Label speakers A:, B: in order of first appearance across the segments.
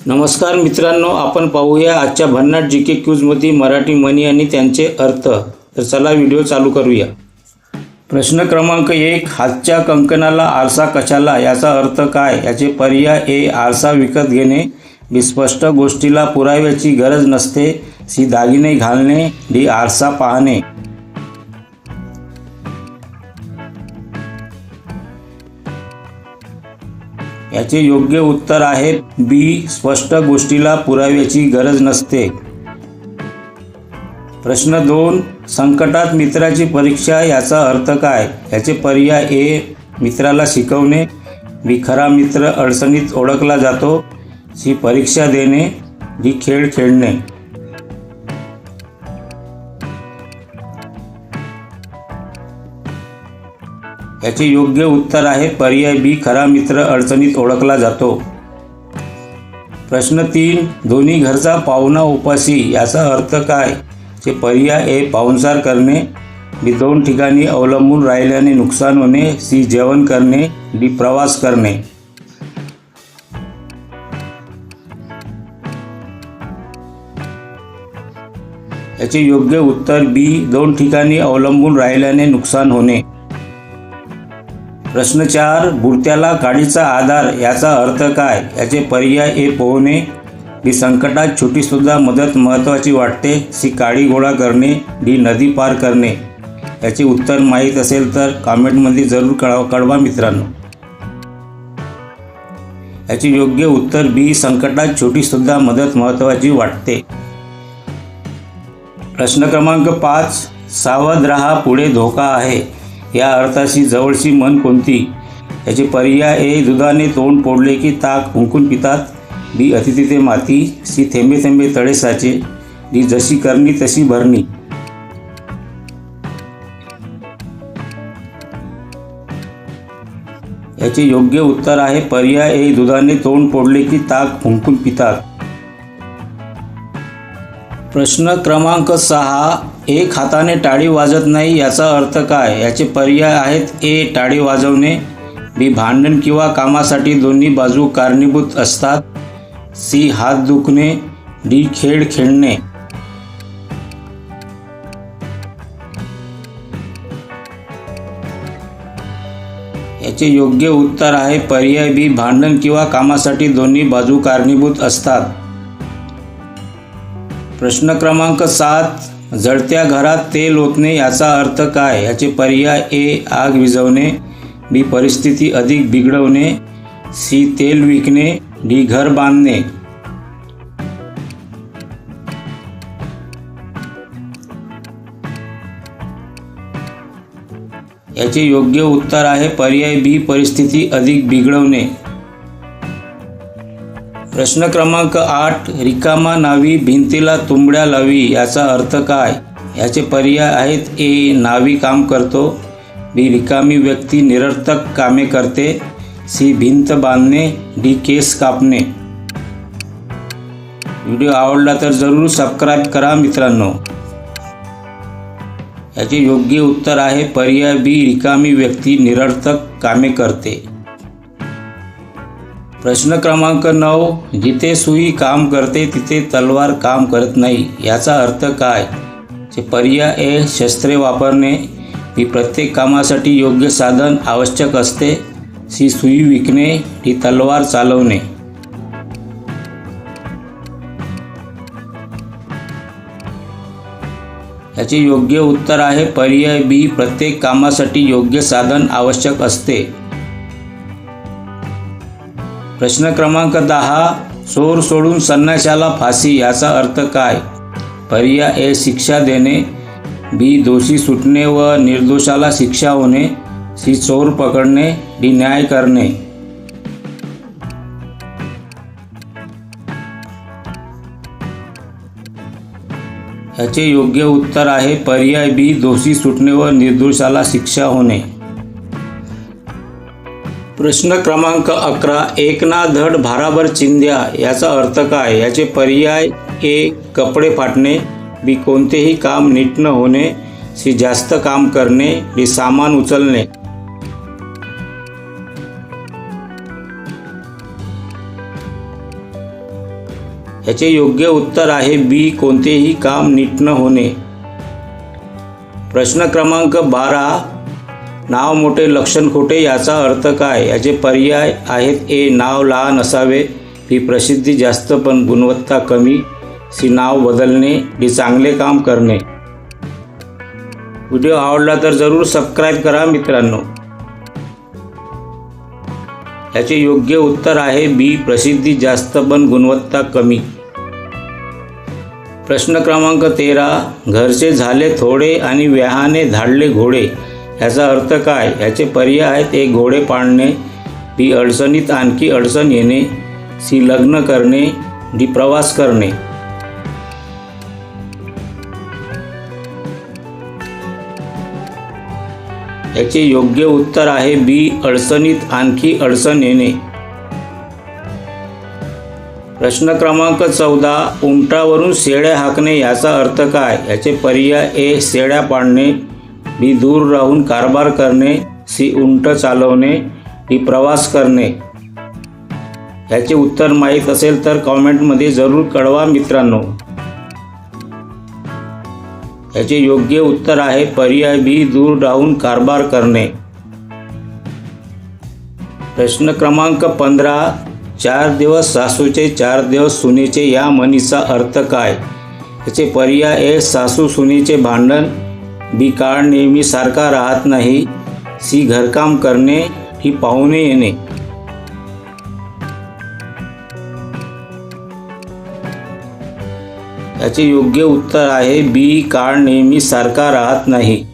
A: नमस्कार मित्रांनो, आपण पाहूया आजच्या भन्नाट जीके क्यूजमध्ये मराठी म्हणी आणि त्यांचे अर्थ। तर चला व्हिडिओ चालू करूया। प्रश्न क्रमांक 1, हातच्या कंकणाला आरसा कशाला, याचा अर्थ काय? याचे पर्याय: ए आरसा विकत घेणे, बी स्पष्ट गोष्टीला पुराव्याची गरज नसते, सी दागिने घालणे, डी आरसा पाहणे। याचे योग्य उत्तर आहे बी स्पष्ट गोष्टीला पुराव्याची गरज नसते। प्रश्न 2, संकटात मित्राची परीक्षा, याचा अर्थ काय? याचे पर्याय: ए मित्राला शिकवणे, बी खरा मित्र अडचणीत ओळखला जातो, सी परीक्षा देणे, डी खेळ खेळणे। याचे योग्य उत्तर आहे पर्याय बी खरा मित्र अडचणीत ओळखला जातो। प्रश्न 3, दोन्ही घरचा पाहुणा उपाशी, याचा अर्थ काय? चे पर्याय: ए पाहुणचार करणे, बी दोन ठिकाणी अवलंबून राहिल्याने नुकसान होणे, सी जेवण करणे, डी प्रवास करणे। याचे योग्य उत्तर बी दोन ठिकाणी अवलंबून राहिल्याने नुकसान होणे। प्रश्न 4, बुडत्याला काडीचा आधार, याचा अर्थ काय? याचे पर्याय: ए पोहणे, बी संकटात छोटीसुद्धा मदत महत्त्वाची वाटते, सी काडी गोळा करणे, डी नदी पार करणे। याचे उत्तर माहीत असेल तर कमेंटमध्ये जरूर कळवा मित्रांनो। याचे योग्य उत्तर बी संकटात छोटीसुद्धा मदत महत्त्वाची वाटते। प्रश्न क्रमांक 5, सावध रहा पुढे धोका आहे, या अर्थाशी जवळची म्हण कोणती? याचे पर्याय: ए दुधाने तोंड फोडले की ताक फुंकून पितात, बी अति तिथे माती, सी थेंबे थेंबे तळे साचे, डी जशी करणी तशी भरणी। याचे योग्य उत्तर आहे पर्याय: ए दुधाने तोंड फोडले की ताक फुंकून पितात। प्रश्न क्रमांक 6, एक हाताने टाळी वाजत नाही, याचा अर्थ काय? याचे पर्याय आहेत: ए टाळी वाजवणे, बी भांडण किंवा कामासाठी दोन्ही बाजू कारणीभूत असतात, सी हात दुखणे, डी खेळ खेळणे। याचे योग्य उत्तर आहे पर्याय बी भांडण किंवा कामासाठी दोन्ही बाजू कारणीभूत असतात। प्रश्न क्रमांक 7, जळत्या घरात तेल ओतणे, याचा अर्थ काय? याचे पर्याय: ए आग विझवणे, बी परिस्थिती अधिक बिघडवणे, सी तेल विकणे, डी घर बांधणे। याचे योग्य उत्तर आहे पर्याय बी परिस्थिती अधिक बिघडवणे। प्रश्न क्रमांक 8, रिकामा नावी भिंतीला तुंबड्या लावी, याचा अर्थ काय? याचे पर्याय आहेत: ए नावी काम करतो, बी रिकामी व्यक्ती निरर्थक कामे करते, सी भिंत बांधणे, डी केस कापणे। व्हिडिओ आवडला तर जरूर सबस्क्राईब करा मित्रांनो। याचे योग्य उत्तर आहे पर्याय बी रिकामी व्यक्ती निरर्थक कामे करते। प्रश्न क्रमांक 9, जिथे सुई काम करते तिथे तलवार काम करत नाही, याचा अर्थ काय? चे पर्याय: ए शस्त्रे वापरणे, बी प्रत्येक कामासाठी योग्य साधन आवश्यक असते, सी सुई विकणे, डी तलवार चालवणे। याचे योग्य उत्तर आहे पर्याय बी प्रत्येक कामासाठी योग्य साधन आवश्यक असते। प्रश्न क्रमांक 10, चोर सोडून संन्याशाला फाशी, याचा अर्थ काय? पर्याय: ए शिक्षा देणे, बी दोषी सुटणे व निर्दोषाला शिक्षा होणे, सी चोर पकडणे, डी न्याय करणे। याचे योग्य उत्तर आहे पर्याय बी दोषी सुटणे व निर्दोषाला शिक्षा होणे। प्रश्न क्रमांक 11, एक ना धड भाराभर चिंध्या, याचा अर्थ काय? याचे पर्याय: ए कपडे फाटणे, बी कोणतेही काम नीट न होणे, सी जास्त काम करणे, डी सामान उचलणे। याचे योग्य उत्तर आहे बी कोणतेही काम नीट न होणे. प्रश्न क्रमांक 12. नाव मोठे लक्षण खोटे याचा अर्थ काय? याचे पर्याय आहेत ए नाव लहान असावे, बी प्रसिद्धी जास्त पण गुणवत्ता कमी, सी नाव बदलणे, डी चांगले काम करणे. व्हिडिओ आवडला तर जरूर सबस्क्राईब करा मित्रांनो. याचे योग्य उत्तर आहे बी प्रसिद्धी जास्त पण गुणवत्ता कमी. प्रश्न क्रमांक 13. घरचे झाले थोडे आणि व्याहाने धाडले घोडे याचा अर्थ काय? याचे पर्याय आहेत ए घोडे पाळणे, बी अडचणीत आणखी अडचण येणे, सी लग्न करणे, डी प्रवास करणे. याचे योग्य उत्तर आहे बी अडचणीत आणखी अडचण येणे. प्रश्न क्रमांक 14. उंटावरून शेळ्या हाकणे याचा अर्थ काय? याचे पर्याय ए शेळ्या पाळणे, बी दूर राहून कारभार करणे, सी उंट चालवणे, डी प्रवास करणे. याचे उत्तर माहीत असेल तर कॉमेंटमध्ये जरूर कळवा मित्रांनो. याचे योग्य उत्तर आहे पर्याय बी दूर राहून कारभार करणे. प्रश्न क्रमांक 15. 4 दिवस सासूचे 4 दिवस सुनेचे या म्हणीचा अर्थ काय? याचे पर्याय ए सासू सुनेचे भांडण, बी काळ नेहमी सारखा राहत नाही, सी घरकाम करणे, ही पाहुणे येणे. याचे योग्य उत्तर आहे बी काळ नेहमी सारखा राहत नाही.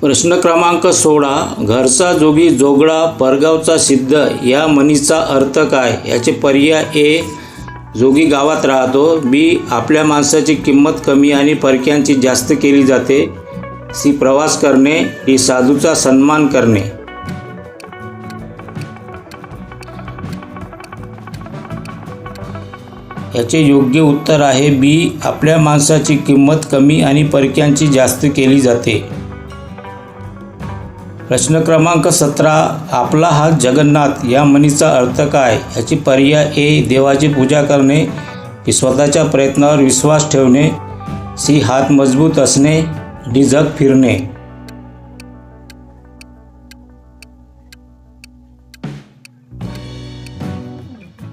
A: प्रश्न क्रमांक 16. घरचा जोगी जोगळा परगावचा सिद्ध या म्हणीचा अर्थ काय? याचे पर्याय ए जोगी गावात राहतो, बी आपल्या माणसाची किंमत कमी आणि परक्यांची जास्त केली जाते, सी प्रवास करणे, डी साधूचा सन्मान करणे. याचे योग्य उत्तर आहे बी आपल्या माणसाची किंमत कमी आणि परक्यांची जास्त केली जाते. प्रश्न क्रमांक 17. आपला हात जगन्नाथ या म्हणीचा अर्थ काय? याचे पर्याय ए देवाची पूजा करणे, बी स्वतःच्या प्रयत्नावर विश्वास ठेवणे, सी हात मजबूत असणे, डी जग फिरणे.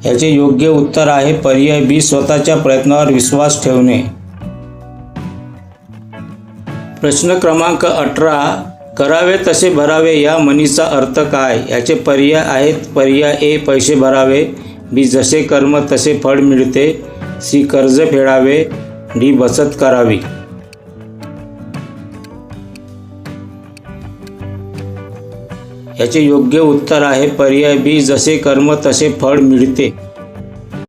A: याचे योग्य उत्तर आहे पर्याय बी स्वतःच्या प्रयत्नावर विश्वास ठेवणे. प्रश्न क्रमांक 18. करावे तसे भरावे या म्हणीचा अर्थ काय? याचे पर्याय आहेत पर्याय ए पैसे भरावे, बी जसे कर्म तसे फळ मिळते, सी कर्ज फेडावे, डी बचत करावी. याचे योग्य उत्तर आहे पर्याय बी जसे कर्म तसे फळ मिळते.